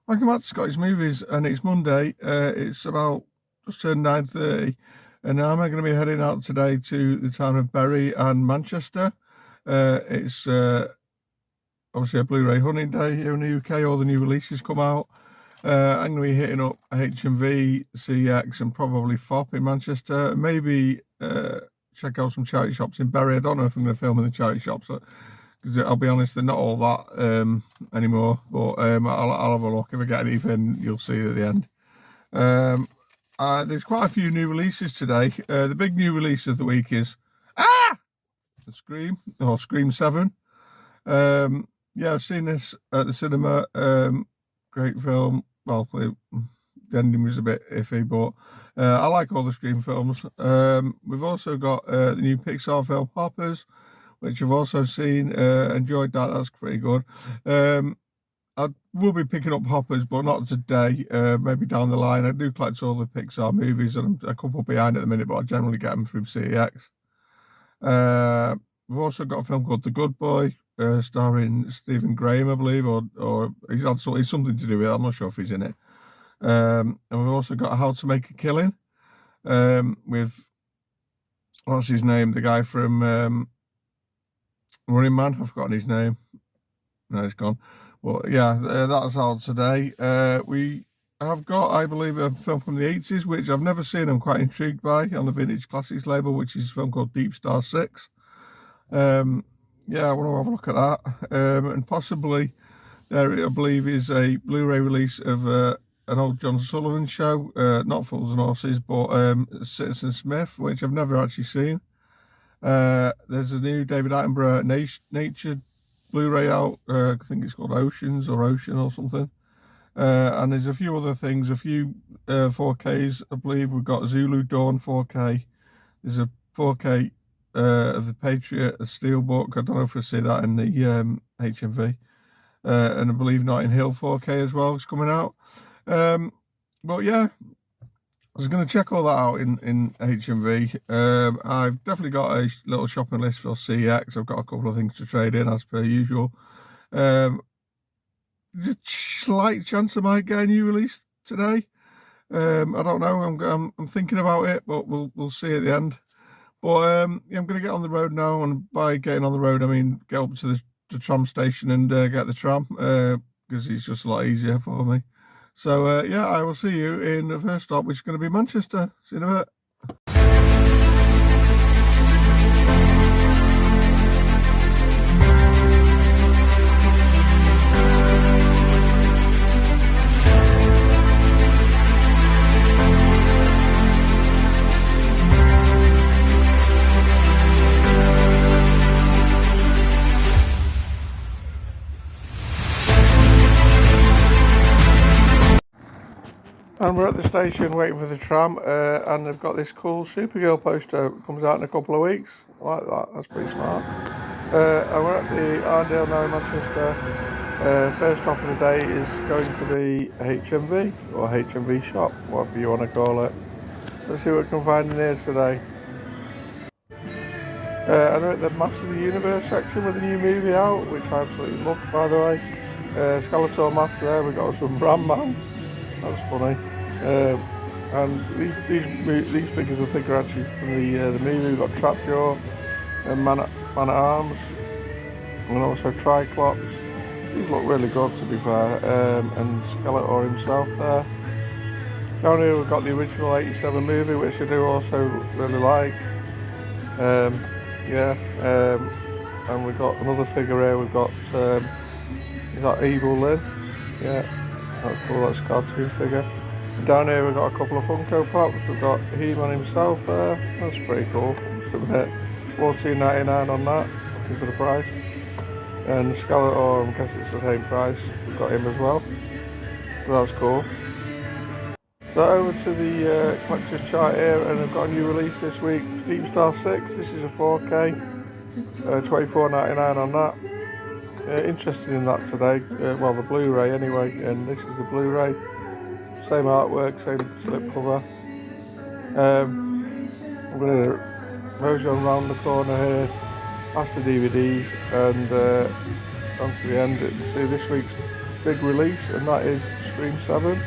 Welcome back to Scottish Movies, and it's Monday. It's about just turned 9:30, and now I'm going to be heading out today to the town of Bury and Manchester. It's obviously a Blu-ray hunting day here in the UK. All the new releases come out. I'm going to be hitting up HMV, CX, and probably FOP in Manchester. Maybe check out some charity shops in Bury. I don't know if I'm going to film in the charity shops, because I'll be honest, they're not all that anymore. But I'll have a look. If I get anything, you'll see at the end. There's quite a few new releases today. The big new release of the week is Scream, or Scream 7. Yeah, I've seen this at the cinema. Great film. Well, the ending was a bit iffy, but I like all the Scream films. We've also got the new Pixar film Hoppers, which I've also seen. Enjoyed that. That's pretty good. I will be picking up Hoppers, but not today. Maybe down the line. I do collect all the Pixar movies, and I'm a couple behind at the minute, but I generally get them through CEX. We've also got a film called The Good Boy, starring Stephen Graham, I believe, or he's something to do with it. I'm not sure if he's in it. And we've also got How to Make a Killing, with, what's his name? The guy from Running Man. I've forgotten his name. No, he's gone. Well, yeah, that's out today. We have got, I believe, a film from the 80s, which I've never seen. I'm quite intrigued by, on the Vintage Classics label, which is a film called Deep Star 6. Yeah, I want to have a look at that. And possibly there, I believe, is a Blu-ray release of an old John Sullivan show, not Fools and Horses, but Citizen Smith, which I've never actually seen. There's a new David Attenborough Nature Blu-ray out. I think it's called Oceans or Ocean or something. And there's a few other things, a few 4Ks. I believe we've got Zulu Dawn 4K. There's a 4K of the Patriot, a Steelbook. I don't know if we'll see that in the HMV. And I believe Notting Hill 4K as well is coming out. But yeah, I was going to check all that out in HMV. I've definitely got a little shopping list for CX. I've got a couple of things to trade in as per usual. There's a slight chance I might get a new release today. I don't know. I'm thinking about it, but we'll see at the end. But yeah, I'm going to get on the road now, and by getting on the road, I mean get up to the tram station and get the tram, because it's just a lot easier for me. So yeah, I will see you in the first stop, which is going to be Manchester. See you in a bit. And we're at the station waiting for the tram, and they've got this cool Supergirl poster. It comes out in a couple of weeks. I like that, that's pretty smart. And we're at the Arndale now in Manchester. First stop of the day is going to be HMV, or HMV shop, whatever you want to call it. Let's see what we can find in here today. And we're at the Masters of the Universe section with a new movie out, which I absolutely loved, by the way. Skeletor Mask there, we've got some Brand Man. That's funny. And these figures I think are actually from the movie. We've got Trapjaw and Man at Arms, and also Triclops. These look really good, to be fair. And Skeletor himself there. Down here we've got the original 87 movie, which I do also really like. And we've got another figure here. We've got is that Evil Lynn? Yeah. That's cool, that's a cartoon figure. And down here we've got a couple of Funko Pops. We've got He-Man himself there. That's pretty cool. $14.99 on that, looking for the price. And Skeletor, I guess it's the same price. We've got him as well. So that's cool. So over to the collector's chart here, and I've got a new release this week, Deep Star 6. This is a 4K, $24.99 on that. Interested in that today, well the Blu-ray anyway, and this is the Blu-ray, same artwork, same slip cover. I'm going to mosey on round the corner here, past the DVDs, and onto the end. See, this week's big release, and that is Scream 7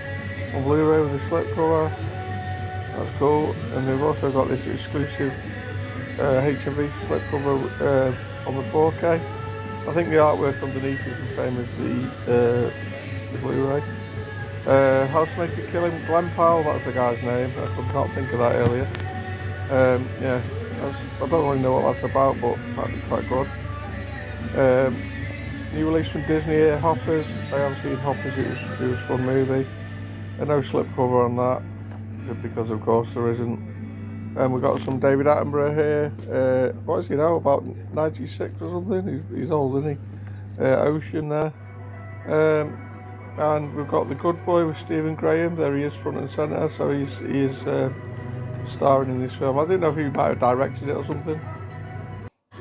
on Blu-ray with a slipcover. That's cool. And they've also got this exclusive HMV slipcover on the 4K. I think the artwork underneath is the same as the Blu-ray. How to Make a Killing, Glenn Powell, that's the guy's name. I can't think of that earlier. Yeah, I don't really know what that's about, but that'd be quite good. New release from Disney here, Hoppers. I haven't seen Hoppers, it was a fun movie. No slipcover on that, because of course there isn't. And we've got some David Attenborough here. What is he now, about 96 or something? He's old, isn't he? Ocean there. And we've got The Good Boy with Stephen Graham. There he is, front and centre. So he is starring in this film. I didn't know if he might have directed it or something.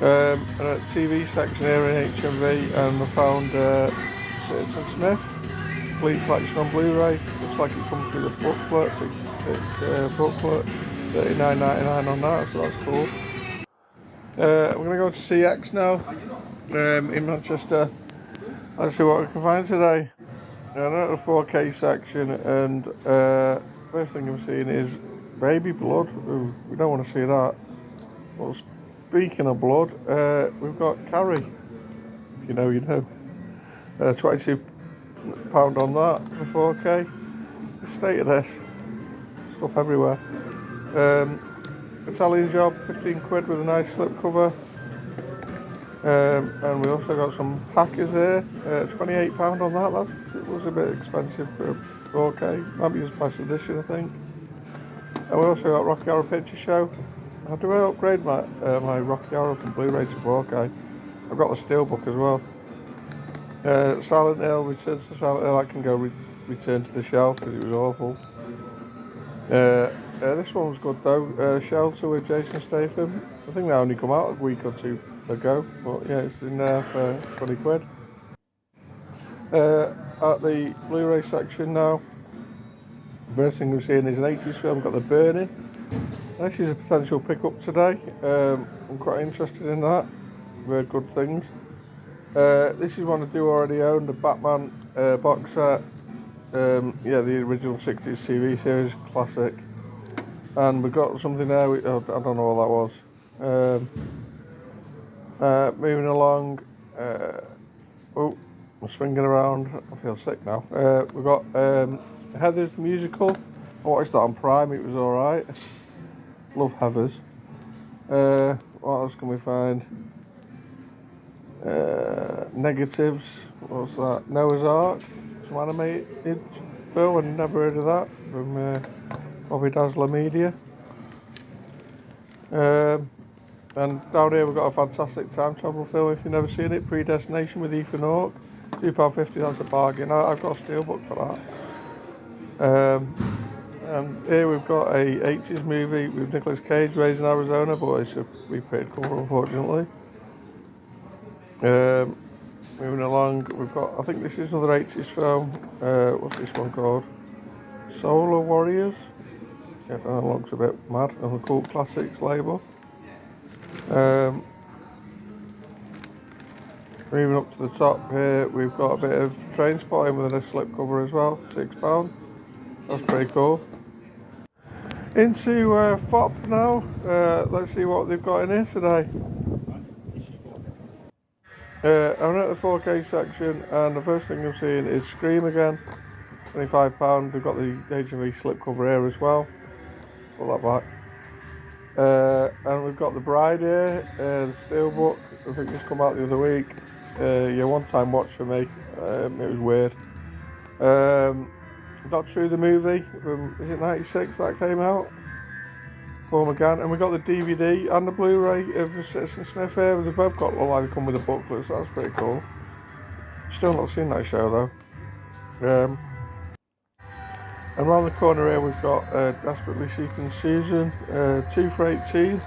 And at the TV section here in HMV, and I found Citizen Smith, complete collection on Blu-ray. Looks like it comes with a booklet, big booklet. $39.99 on that, so that's cool. We're going to go to CX now, in Manchester. Let's see what we can find today. I'm at the 4K section, and first thing I'm seeing is Baby Blood. Ooh, we don't want to see that. Well, speaking of blood, we've got Carrie. If you know, you know. £22 on that for 4K. The state of this. Stuff everywhere. Italian Job, 15 quid with a nice slipcover. And we also got some Hackers here, £28 on that. It was a bit expensive for 4K, might be a special edition I think. And we also got Rocky Horror Picture Show. How do I upgrade my Rocky Horror from Blu-ray to 4K? I've got the Steelbook as well. Silent Hill, Return to Silent Hill, I can go return to the shelf because it was awful. This one was good though, Shelter with Jason Statham. I think that only come out a week or two ago, but yeah, it's in there for 20 quid. At the Blu-ray section now, first thing we're seeing is an 80s film, got The Burning. This is a potential pickup today. I'm quite interested in that. Very good things. This is one I do already own, the Batman box set. Yeah, the original 60s TV series, classic. And we've got something there, I don't know what that was. Moving along, oh, I'm swinging around, I feel sick now. We've got Heathers the Musical. I watched that on Prime, it was alright. Love Heathers. What else can we find? Negatives, what's that? Noah's Ark, some animated film, I've never heard of that, from Bobby Dazzler Media. And down here we've got a fantastic time travel film, if you've never seen it, Predestination with Ethan Hawke, £2.50, that's a bargain. I've got a steelbook for that. And here we've got a 80s movie with Nicolas Cage, Raising Arizona, but it's a repaid cover unfortunately. Moving along, we've got, I think this is another 80s film, what's this one called? Solar Warriors? Yeah, that looks a bit mad, on the Cult Classics label. Moving up to the top here, we've got a bit of Trainspotting with a slipcover as well, £6. That's pretty cool. Into FOP now, let's see what they've got in here today. I'm at the 4K section, and the first thing I'm seeing is Scream again, £25. We've got the HMV slipcover here as well. Put that back. And we've got The Bride here, the steelbook. I think this come out the other week. Yeah, one-time watch for me. It was weird. Not True the movie from, is it 96 that came out? Paul McGann. And we got the DVD and the Blu-ray of Citizen Smith here. They've both got, well, they come with a booklet, so that's pretty cool. Still not seen that show though. And around the corner here we've got Desperately Seeking Susan, 2 for 18. You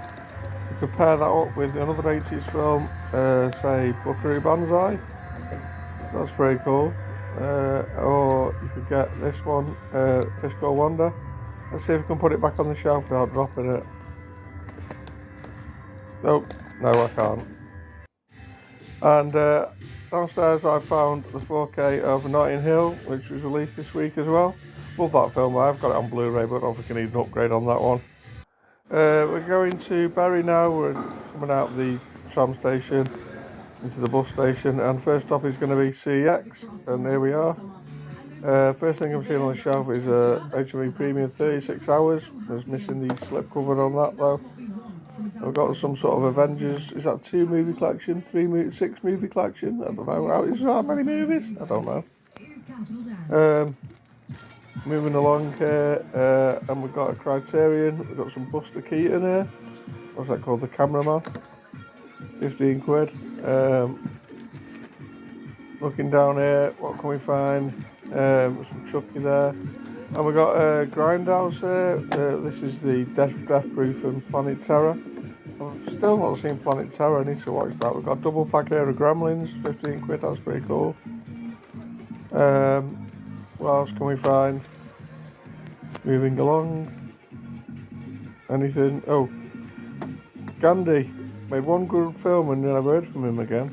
could pair that up with another 80s film, say Buckaroo Banzai. That's pretty cool. Or you could get this one, Fiscal Wonder. Let's see if we can put it back on the shelf without dropping it. Nope, no I can't. And downstairs I found the 4K of Notting Hill, which was released this week as well. Love that film. I've got it on Blu-ray, but I don't think I need an upgrade on that one. We're going to Bury now. We're coming out of the tram station into the bus station, and first stop is going to be CX, and here we are. First thing I'm seeing on the shelf is HMV Premium 36 hours. There's missing the slipcover on that though. I've got some sort of Avengers. Is that 2 movie collection? 6 movie collection? I don't know. Is there that many movies? I don't know. Moving along here, and we've got a Criterion. We've got some Buster Keaton here. What's that called? The Cameraman. 15 quid. Looking down here, what can we find? Some Chucky there. And we've got Grindhouse here. This is the Death Proof and Planet Terror. I've still not seen Planet Terror, I need to watch that. We've got a double pack here of Gremlins, 15 quid, that's pretty cool. What else can we find? Moving along. Anything? Oh, Gandhi made one good film and then I've heard from him again.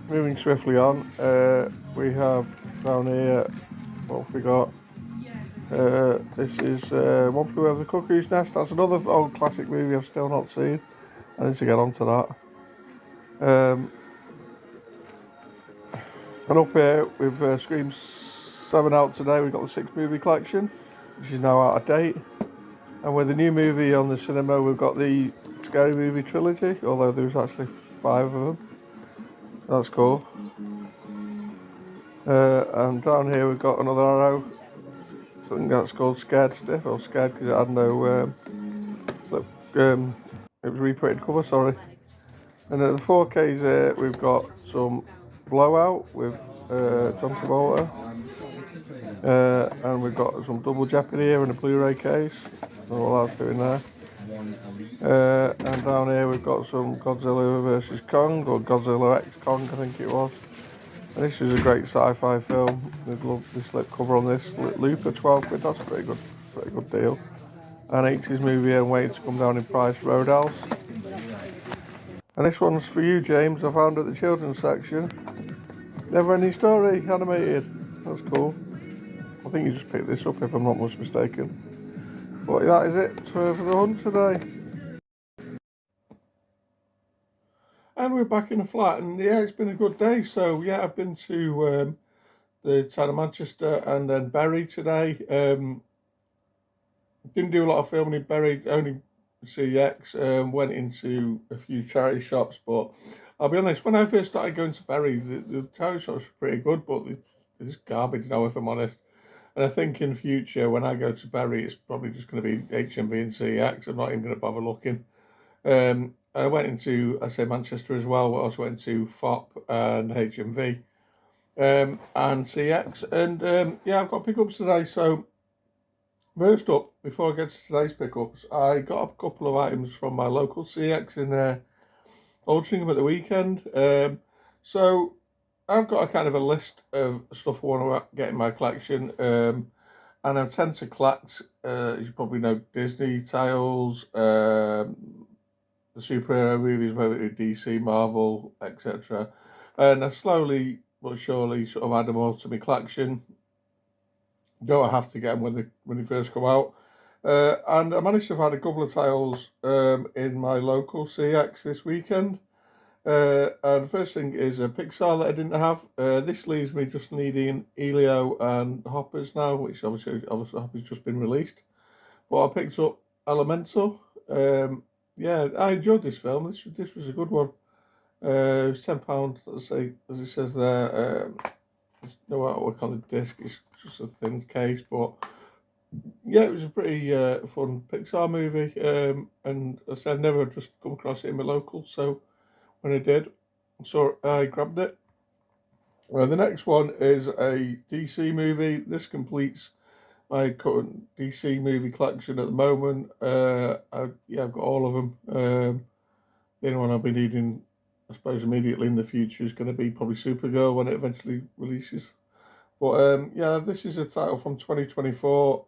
Moving swiftly on, we have down here, what have we got? This is One Flew Over the Cuckoo's Nest. That's another old classic movie I've still not seen. I need to get onto that. And up here with Scream 7 out today, we've got the 6 movie collection, which is now out of date. And with the new movie on the cinema, we've got the Scary Movie trilogy, although there's actually 5 of them. That's cool. And down here we've got another arrow. Something that's called Scared Stiff, or Scared because it had no it was reprinted cover, sorry. And at the 4Ks here we've got some Blowout with John Travolta. And we've got some Double Jeopardy here in a Blu-ray case. That's all that's doing there. And down here we've got some Godzilla vs Kong, or Godzilla X Kong I think it was. And this is a great sci-fi film. I'd love the slipcover on this. Looper, 12 quid, that's a pretty good deal. An 80s movie and waiting to come down in price, Roadhouse. And this one's for you, James. I found at the children's section. Never Ending Story, animated. That's cool. I think you just picked this up if I'm not much mistaken. But that is it for the hunt today. And we're back in the flat, and yeah, it's been a good day. So yeah, I've been to the town of Manchester and then Bury today. Didn't do a lot of filming in Bury, only CX. Went into a few charity shops, but I'll be honest, when I first started going to Bury, the charity shops were pretty good, but it's garbage now, if I'm honest. And I think in future, when I go to Bury, it's probably just going to be HMV and CX. I'm not even going to bother looking. I went into, I say Manchester as well. I also went to FOP and HMV and CX. And yeah, I've got pickups today. So first up, before I get to today's pickups, I got a couple of items from my local CX in Altrincham at the weekend. So I've got a kind of a list of stuff I want to get in my collection. And I tend to collect, as you probably know, Disney titles, the superhero movies, whether it's DC, Marvel, etc. And I slowly but surely sort of add them all to my collection. Don't have to get them when they first come out. And I managed to find a couple of titles in my local CX this weekend. And the first thing is a Pixar that I didn't have. This leaves me just needing Elio and Hoppers now, which obviously Hoppers just been released. But I picked up Elemental. Yeah, I enjoyed this film. This was a good one. It was £10, let's say, as it says there. There's no artwork on the disc. It's just a thin case, but yeah, it was a pretty fun Pixar movie. And as I said, I've never just come across it in my local, so when I did, I grabbed it. Well, the next one is a DC movie. This completes my current DC movie collection at the moment. I've got all of them. The only one I'll be needing, I suppose, immediately in the future is going to be probably Supergirl when it eventually releases. But yeah, this is a title from 2024,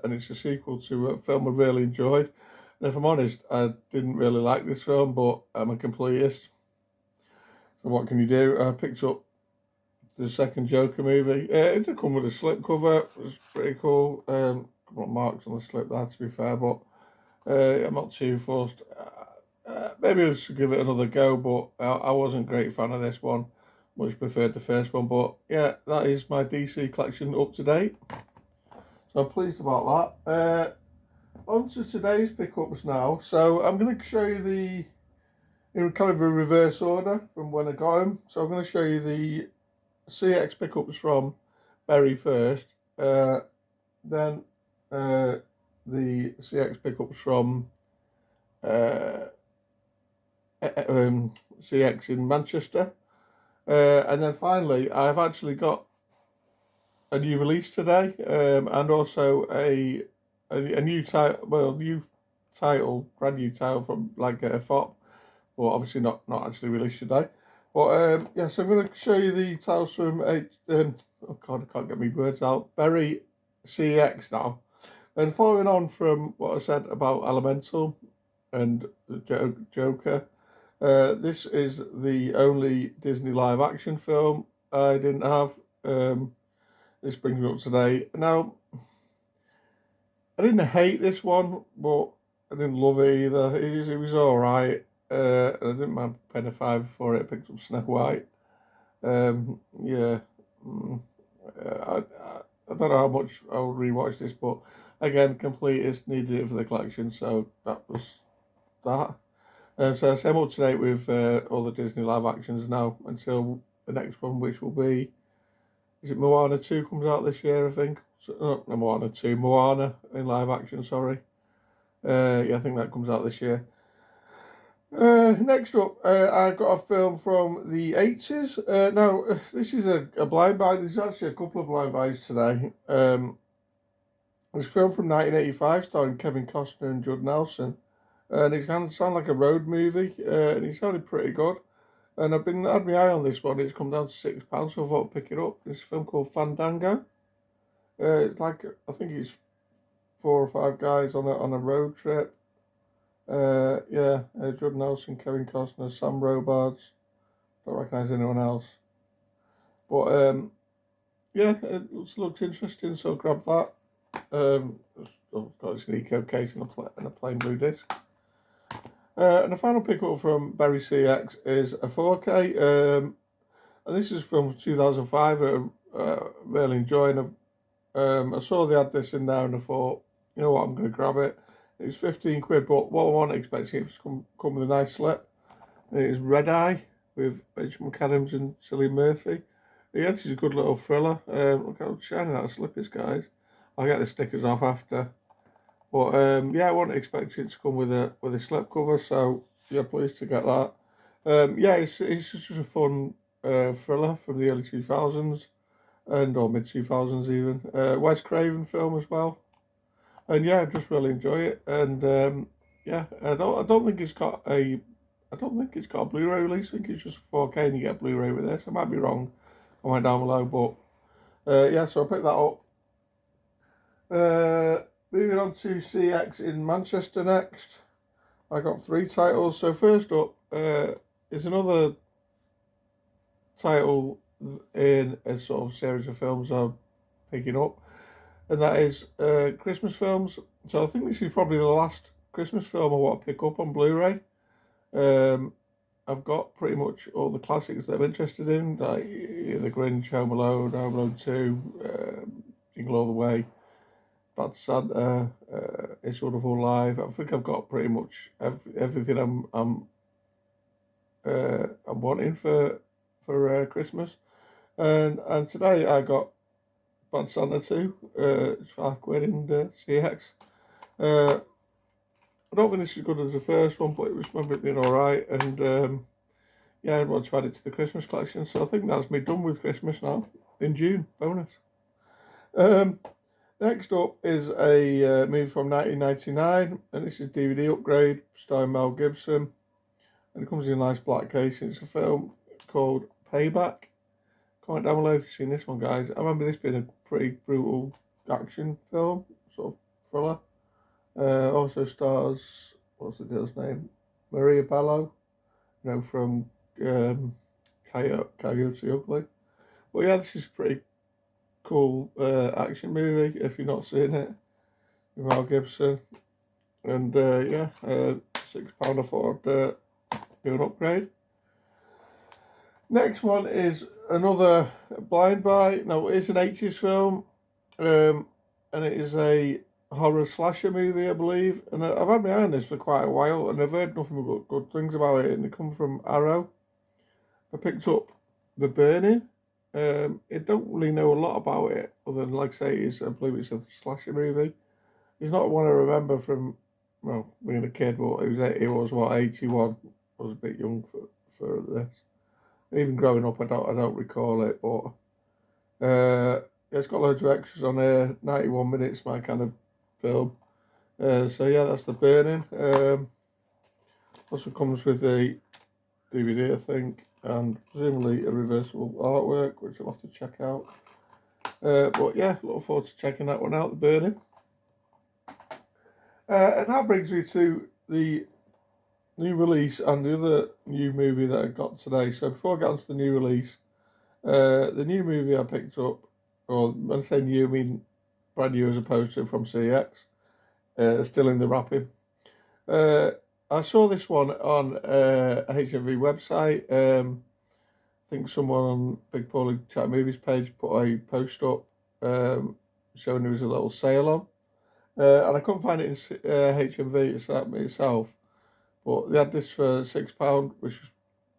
and it's a sequel to a film I really enjoyed. And if I'm honest, I didn't really like this film, but I'm a completist. So what can you do? I picked up the second Joker movie. It did come with a slipcover. It was pretty cool. Got marks on the slip there, to be fair, but I'm not too fussed. Maybe I should give it another go, but I wasn't a great fan of this one. Much preferred the first one, but yeah, that is my DC collection up to date. So I'm pleased about that. On to today's pickups now. So I'm going to show you in kind of a reverse order from when I got them. So I'm going to show you the CX pickups from Berry first, then the CX pickups from CX in Manchester, and then finally I've actually got a new release today, and also a new title, brand new title from like a FOP, but obviously not actually released today. But yeah, so I'm going to show you the titles from oh god, I can't get my words out. Berry CX now, and following on from what I said about Elemental and the Joker. This is the only Disney live action film I didn't have. This brings me up today. Now, I didn't hate this one, but I didn't love it either. It was alright. I didn't mind paying a $5 for it. I picked up Snow White. Yeah. I don't know how much I'll rewatch this, but again, completist, needed it for the collection, so that was that. So I'm up to date with all the Disney live actions now until the next one, which will be, is it Moana 2 comes out this year, I think? No, Moana 2, Moana in live action, sorry. Yeah, I think that comes out this year. Next up, I've got a film from the 80s. Now, this is a blind buy. There's actually a couple of blind buys today. It's a film from 1985 starring Kevin Costner and Judd Nelson. And it kind of sounded like a road movie, and it sounded pretty good. And I've had my eye on this one. It's come down to £6, so I thought I'd pick it up. This film called Fandango. It's like, I think it's 4 or 5 guys on a road trip. Yeah, Judd Nelson, Kevin Costner, Sam Robards. Don't recognise anyone else. But yeah, it looks interesting, so grab that. I've got this in eco case and a plain blue disc. And the final pickup from Berry CX is a 4K. And this is from 2005. Really enjoying it. I saw they had this in there and I thought, you know what, I'm going to grab it. It was 15 quid, but what I wasn't expecting it to come with a nice slip. And it is Red Eye with Rachel McAdams and Cillian Murphy. Yeah, this is a good little thriller. Look how shiny that slip is, guys. I'll get the stickers off after. But yeah, I wasn't expecting it to come with a slip cover, so yeah, pleased to get that. Yeah, it's just a fun thriller from the early 2000s or mid 2000s even. Wes Craven film as well. And yeah, I just really enjoy it. And yeah, I don't think it's got a Blu-ray release. I think it's just 4K and you get Blu-ray with this. I might be wrong. I went down below, but yeah, so I picked that up. Moving on to CX in Manchester next. I got 3 titles. So first up is another title in a sort of series of films I'm picking up, and that is Christmas films. So I think this is probably the last Christmas film I want to pick up on Blu-ray. I've got pretty much all the classics that I'm interested in, like The Grinch, Home Alone 2, Jingle All the Way, Bad Santa, It's Wonderful Life. I think I've got pretty much everything I'm wanting for Christmas. And today I got Bad Santa 2. It's £5 in CX. I don't think this is as good as the first one, but it was been alright. And yeah, I want to add it to the Christmas collection. So I think that's me done with Christmas now. In June, bonus. Next up is a movie from 1999, and this is DVD upgrade starring Mel Gibson. And it comes in a nice black case. It's a film called Payback. Comment down below if you've seen this one, guys. I remember this being a pretty brutal action film, sort of thriller. Also stars, what's the girl's name? Maria Bello, from Coyote Ugly. But yeah, this is a pretty cool action movie if you've not seen it. With Mel Gibson. And yeah, £6 I thought I'd do an upgrade. Next one is another Blind Buy. No, it's an 80s film. And it is a horror slasher movie, I believe. And I've had my eye on this for quite a while, and I've heard nothing but good things about it. And they come from Arrow. I picked up The Burning. I don't really know a lot about it, other than, like I say, I believe it's a slasher movie. It's not one I remember from, well, being a kid, but it was what, 81. I was a bit young for this. Even growing up, I don't recall it, but it's got loads of extras on there. 91 minutes, my kind of film. So yeah, that's The Burning. Also comes with a DVD, I think, and presumably a reversible artwork, which I'll have to check out. But yeah, look forward to checking that one out, The Burning. And that brings me to the new release and the other new movie that I got today. So before I get on to the new release, the new movie I picked up, or when I say new, I mean brand new as opposed to from CX, still in the wrapping. I saw this one on a HMV website. I think someone on Big Paulie Chat Movies page put a post up showing there was a little sale on. And I couldn't find it in HMV itself, but they had this for £6, which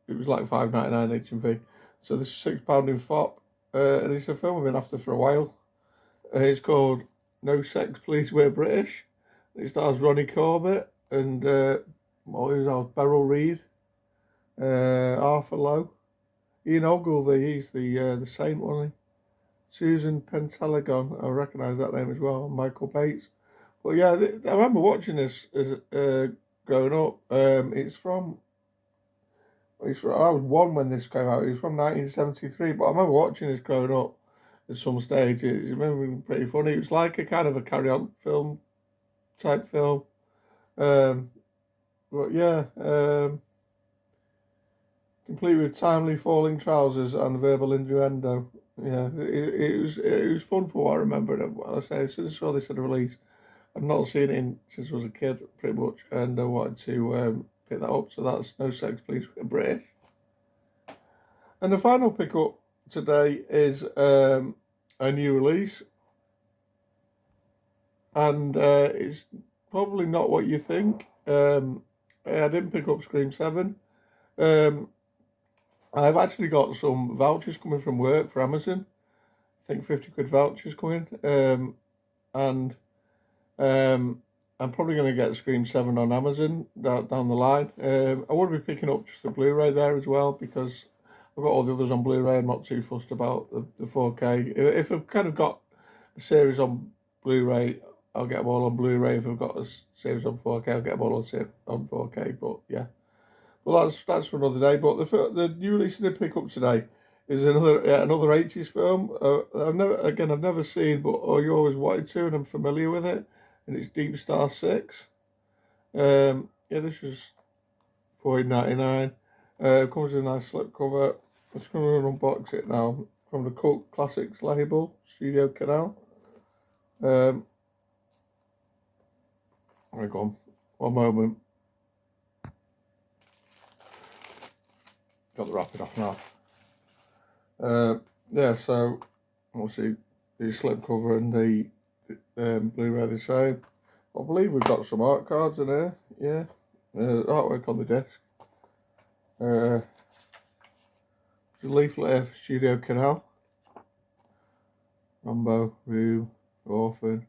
was like £5.99 HMV. So this is £6 in FOP, and it's a film I've been after for a while. It's called No Sex, Please We're British. It stars Ronnie Corbett and Beryl Reid, Arthur Lowe, Ian Ogilvy. He's the saint, wasn't he? Susan Pentelegon, I recognise that name as well. And Michael Bates. But yeah, I remember watching this as growing up. I was one when this came out. It was from 1973, but I remember watching this growing up at some stage. I remember being pretty funny. It was like a kind of a carry-on film type film. But yeah, complete with timely falling trousers and verbal innuendo. Yeah, it was fun for what I remember. I say, as soon as I saw this at the release, I've not seen it since I was a kid, pretty much, and I wanted to pick that up. So that's No Sex, Please, We're British. And the final pickup today is a new release, and it's probably not what you think. I didn't pick up Scream 7. I've actually got some vouchers coming from work for Amazon. I think 50 quid vouchers coming, and I'm probably going to get Scream 7 on Amazon down the line. I would be picking up just the Blu-ray there as well, because I've got all the others on Blu-ray. I'm not too fussed about the 4K. If I've kind of got a series on Blu-ray, I'll get them all on Blu-ray. If I've got a series on 4K, I'll get them all on 4K. But yeah, well, that's for another day. But the new release I did pick up today is another 80s film. I've never seen, but you always wanted to, and I'm familiar with it. And it's Deep Star 6. Yeah, this was $14.99. Comes with a nice slipcover. I'm just going to unbox it now from the Cult Classics label, Studio Canal. Hang on, one moment. Got the wrapping off now. Yeah, so obviously the slipcover and the Blu-ray the same. I believe we've got some art cards in here. Yeah, artwork on the disc. The leaflet here for Studio Canal. Rambo, Room, Orphan.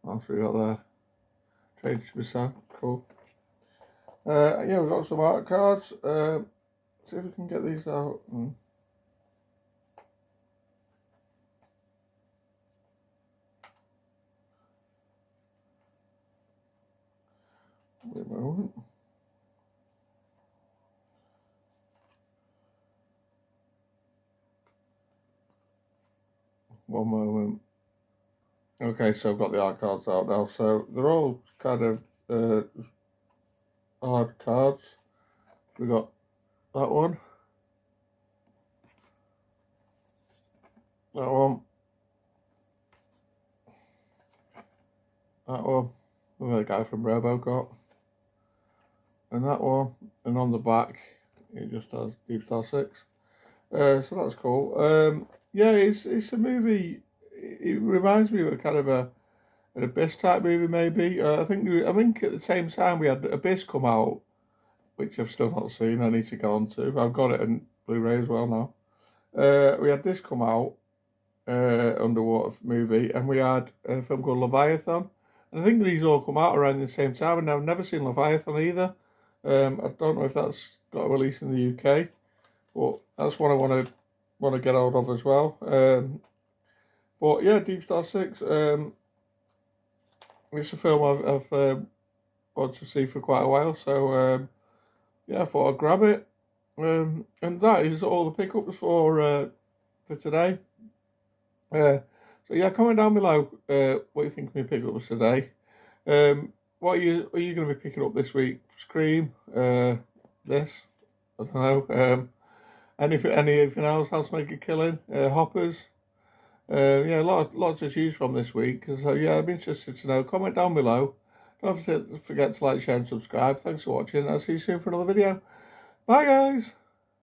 What else we got there? Trade to Busan, cool. Yeah, we've got some art cards. See if we can get these out. Wait a moment. One moment. Okay, so I've got the art cards out now. So they're all kind of hard cards. We got that one, that one, that one. The guy from RoboCop, and that one. And on the back, it just has Deep Star 6. So that's cool. Yeah, it's a movie. It reminds me of a kind of an Abyss type movie, maybe. I think at the same time we had Abyss come out, which I've still not seen. I need to get on to. I've got it in Blu-ray as well now. We had this come out, underwater movie, and we had a film called Leviathan. And I think these all come out around the same time, and I've never seen Leviathan either. I don't know if that's got a release in the UK, but that's one I want to get hold of as well. But yeah, Deep Star 6. It's a film I've wanted to see for quite a while, so yeah, I thought I'd grab it. And that is all the pickups for today. So yeah, comment down below what you think of my pickups today. What are you going to be picking up this week? Scream, this, I don't know. Anything else? How to Make a Killing? Hoppers. Yeah, lots to choose from this week. So yeah, I'm interested to know. Comment down below. Don't forget to like, share, and subscribe. Thanks for watching. I'll see you soon for another video. Bye, guys.